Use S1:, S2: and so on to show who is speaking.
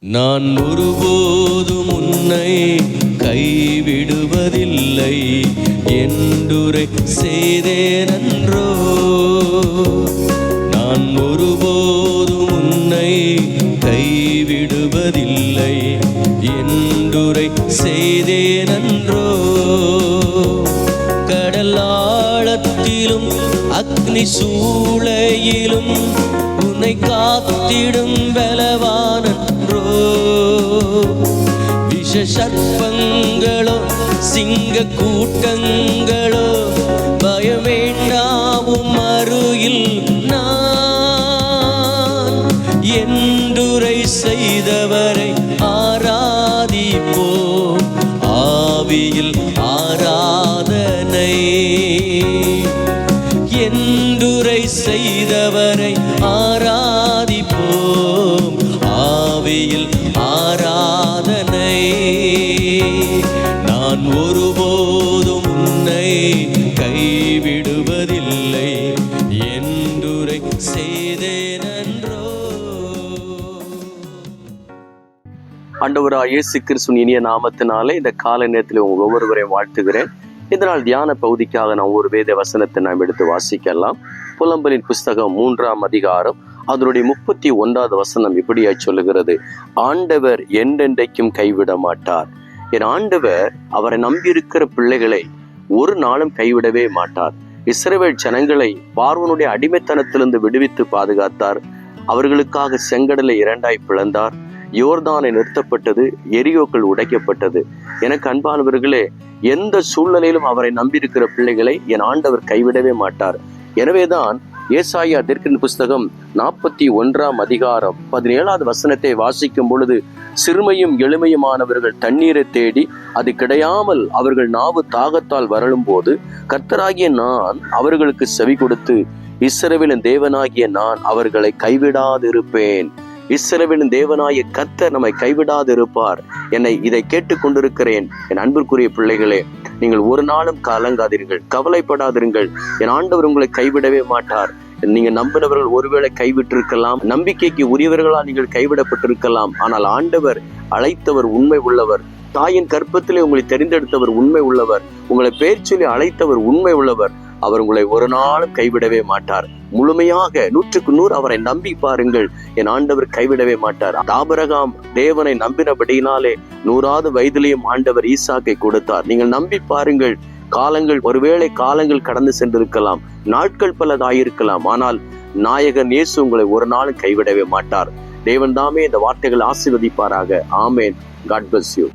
S1: நான் ஒருபோதும் உன்னை கைவிடுவதில்லை என்றுரை செய்தேனன்றோ. நான் ஒருபோதும் உன்னை கைவிடுவதில்லை என்றுரை செய்தேனன்றோ. கடலாழத்திலும் அக்னி சூளையிலும் உன்னை காத்திடும் பலவானன்றோ. விஷ சர்ப்பங்களோ சிங்க கூட்டங்களோ பயமேண்டாவும் அருகில் நான் என்றுரை செய்தவரை ஆராதிப்போம். ஆவியில் ஆராதனை என்றுரை செய்தவரை ஆராதிப்போம். ஆவியில் ஆராதனை. நான் ஒருபோதும் உன்னை கைவிடுவதில்லை என்றுரை செய்தேனன்றோ.
S2: ஆண்டவராகிய இயேசு கிறிஸ்துவின் இனிய நாமத்தினாலே இந்த காலை நேரத்தில் உங்கள் ஒவ்வொருவரையும் வாழ்த்துகிறேன். இதனால் தியான பகுதிக்காக நாம் ஒரு வேத வசனத்தை நாம் எடுத்து வாசிக்கலாம். புலம்பலின் புஸ்தகம் 3ஆம் அதிகாரம் அதனுடைய 31வது வசனம் இப்படியாய் சொல்லுகிறது: ஆண்டவர் என்றென்றைக்கும் கைவிட மாட்டார். என் ஆண்டவர் அவரை நம்பியிருக்கிற பிள்ளைகளை ஒரு நாளும் கைவிடவே மாட்டார். இஸ்ரவேல் ஜனங்களை பார்வோனுடைய அடிமைத்தனத்திலிருந்து விடுவித்து பாதுகாத்தார். அவர்களுக்காக செங்கடலை இரண்டாய் பிளந்தார். யோர்தானை நிறுத்தப்பட்டது, எரியோக்கள் உடைக்கப்பட்டது. எனக்கு அன்பானவர்களே, எந்த சூழ்நிலையிலும் அவரை நம்பியிருக்கிற பிள்ளைகளை என் ஆண்டவர் கைவிடவே மாட்டார். எனவேதான் ஏசாயா தீர்க்கதரிசியின் புஸ்தகம் 41ஆம் அதிகாரம் 17வது வசனத்தை வாசிக்கும் பொழுது, சிறுமையும் எளிமையுமானவர்கள் தண்ணீரை தேடி அது கிடையாமல் அவர்கள் நாவு தாகத்தால் வரலும் போது கர்த்தராகிய நான் அவர்களுக்கு செவி கொடுத்து இஸ்ரவேலின் தேவனாகிய நான் அவர்களை கைவிடாதிருப்பேன். இஸ்ரவேலின் தேவனாகிய கர்த்தர் நம்மை கைவிடாதிருப்பார். இதை கேட்டுக்கொண்டிருக்கிறேன் என் அன்பிற்குரிய பிள்ளைகளே, நீங்கள் ஒரு நாளும் கலங்காதீர்கள், கவலைப்படாதீர்கள். என் ஆண்டவர் உங்களை கைவிடவே மாட்டார். நீங்க நம்பினவர்கள் ஒருவேளை கைவிட்டிருக்கலாம், நம்பிக்கைக்கு உரியவர்களால் நீங்கள் கைவிடப்பட்டிருக்கலாம். ஆனால் ஆண்டவர் அழைத்தவர் உண்மை உள்ளவர். தாயின் கற்பத்திலே உங்களை தெரிந்தெடுத்தவர் உண்மை உள்ளவர். உங்களை பெயர் சொல்லி அழைத்தவர் உண்மை உள்ளவர். அவர் உங்களை ஒரு நாளும் கைவிடவே மாட்டார். முழுமையாக 100க்கு 100 அவரை நம்பி பாருங்கள். என் ஆண்டவர் கைவிடவே மாட்டார். ஆபிரகாம் தேவனை நம்பினபடியினாலே 100வது வயதிலேயும் ஆண்டவர் ஈசாக்கை கொடுத்தார். நீங்கள் நம்பி பாருங்கள். ஒருவேளை காலங்கள் கடந்து சென்றிருக்கலாம், நாட்கள் பலதாயிருக்கலாம். ஆனால் நாயகன் இயேசு உங்களை ஒரு நாளும் கைவிடவே மாட்டார். தேவன் தாமே இந்த வார்த்தைகளை ஆசீர்வதிப்பாராக. ஆமேன். God bless you.